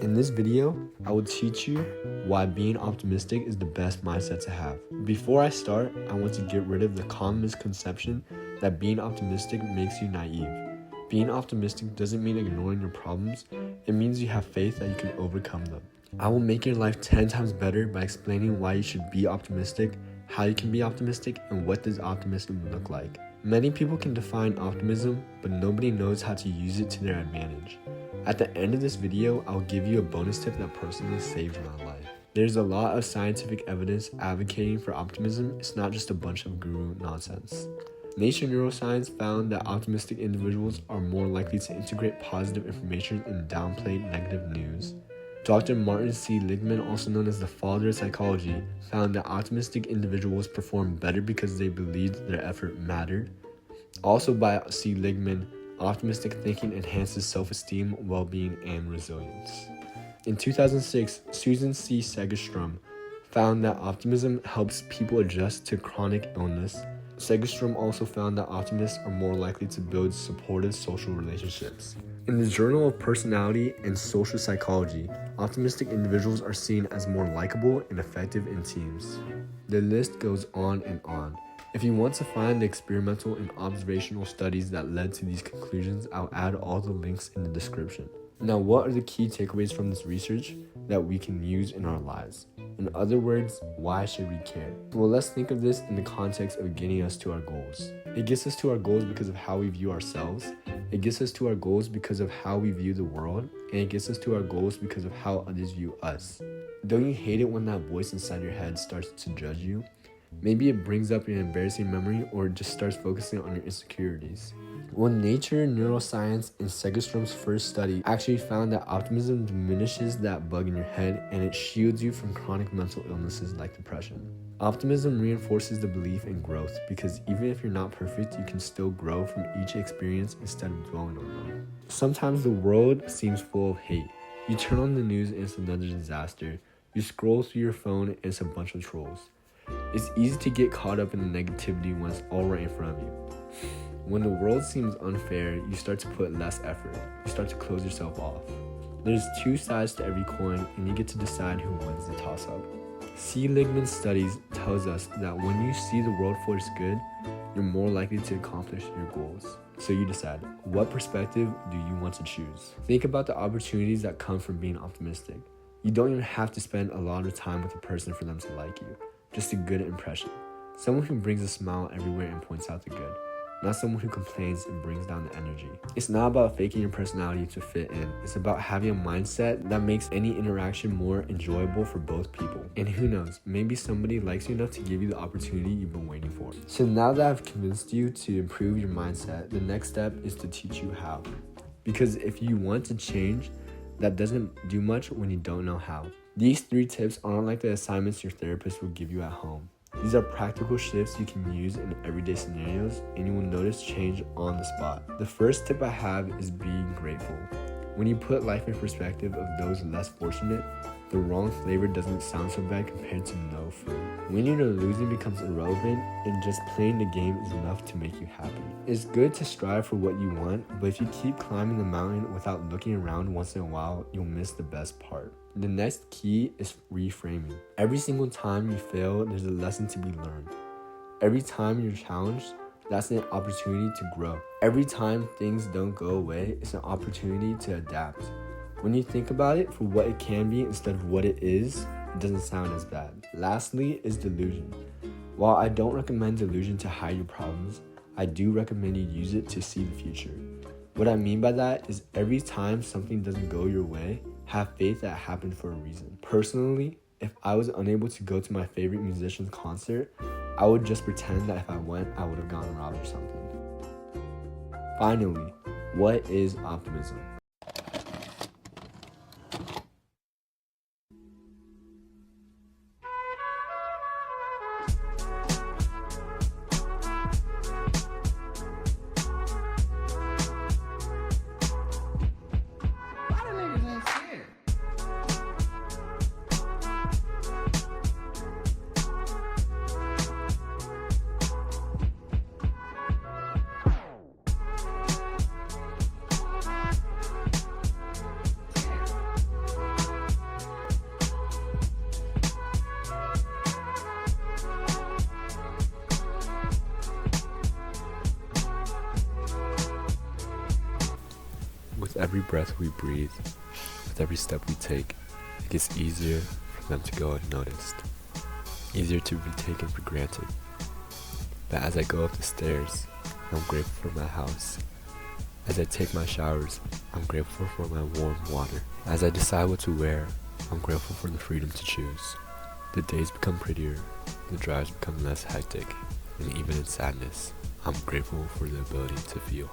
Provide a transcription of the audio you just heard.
In this video, I will teach you why being optimistic is the best mindset to have. Before I start, I want to get rid of the common misconception that being optimistic makes you naive. Being optimistic doesn't mean ignoring your problems, it means you have faith that you can overcome them. I will make your life 10 times better by explaining why you should be optimistic, how you can be optimistic, and what does optimism look like. Many people can define optimism, but nobody knows how to use it to their advantage. At the end of this video, I'll give you a bonus tip that personally saved my life. There's a lot of scientific evidence advocating for optimism. It's not just a bunch of guru nonsense. Nature Neuroscience found that optimistic individuals are more likely to integrate positive information and downplay negative news. Dr. Martin C. Ligman, also known as the father of psychology, found that optimistic individuals perform better because they believed their effort mattered. Also by C. Ligman, optimistic thinking enhances self-esteem, well-being, and resilience. In 2006, Susan C. Segerstrom found that optimism helps people adjust to chronic illness. Segerstrom also found that optimists are more likely to build supportive social relationships. In the Journal of Personality and Social Psychology, optimistic individuals are seen as more likable and effective in teams. The list goes on and on. If you want to find the experimental and observational studies that led to these conclusions, I'll add all the links in the description. Now, what are the key takeaways from this research that we can use in our lives? In other words, why should we care? Well, let's think of this in the context of getting us to our goals. It gets us to our goals because of how we view ourselves. It gets us to our goals because of how we view the world. And it gets us to our goals because of how others view us. Don't you hate it when that voice inside your head starts to judge you? Maybe it brings up an embarrassing memory, or it just starts focusing on your insecurities. Well, Nature Neuroscience and Segerstrom's first study actually found that optimism diminishes that bug in your head and it shields you from chronic mental illnesses like depression. Optimism reinforces the belief in growth because even if you're not perfect, you can still grow from each experience instead of dwelling on them. Sometimes the world seems full of hate. You turn on the news and it's another disaster. You scroll through your phone and it's a bunch of trolls. It's easy to get caught up in the negativity when it's all right in front of you. When the world seems unfair, you start to put less effort. You start to close yourself off. There's two sides to every coin, and you get to decide who wins the toss-up. C. Ligman's studies tells us that when you see the world for its good, you're more likely to accomplish your goals. So you decide, what perspective do you want to choose? Think about the opportunities that come from being optimistic. You don't even have to spend a lot of time with a person for them to like you. Just a good impression. Someone who brings a smile everywhere and points out the good. Not someone who complains and brings down the energy. It's not about faking your personality to fit in. It's about having a mindset that makes any interaction more enjoyable for both people. And who knows, maybe somebody likes you enough to give you the opportunity you've been waiting for. So now that I've convinced you to improve your mindset, the next step is to teach you how. Because if you want to change, that doesn't do much when you don't know how. These 3 tips aren't like the assignments your therapist will give you at home. These are practical shifts you can use in everyday scenarios, and you will notice change on the spot. The first tip I have is being grateful. When you put life in perspective of those less fortunate, the wrong flavor doesn't sound so bad compared to no food. Winning or losing becomes irrelevant, and just playing the game is enough to make you happy. It's good to strive for what you want, but if you keep climbing the mountain without looking around once in a while, you'll miss the best part. The next key is reframing. Every single time you fail, there's a lesson to be learned. Every time you're challenged, that's an opportunity to grow. Every time things don't go away, it's an opportunity to adapt. When you think about it for what it can be instead of what it is, it doesn't sound as bad. Lastly is delusion. While I don't recommend delusion to hide your problems, I do recommend you use it to see the future. What I mean by that is every time something doesn't go your way, have faith that it happened for a reason. Personally, if I was unable to go to my favorite musician's concert, I would just pretend that if I went, I would have gotten robbed or something. Finally, what is optimism? With every breath we breathe, with every step we take, it gets easier for them to go unnoticed, easier to be taken for granted. But as I go up the stairs, I'm grateful for my house. As I take my showers, I'm grateful for my warm water. As I decide what to wear, I'm grateful for the freedom to choose. The days become prettier, the drives become less hectic, and even in sadness, I'm grateful for the ability to feel.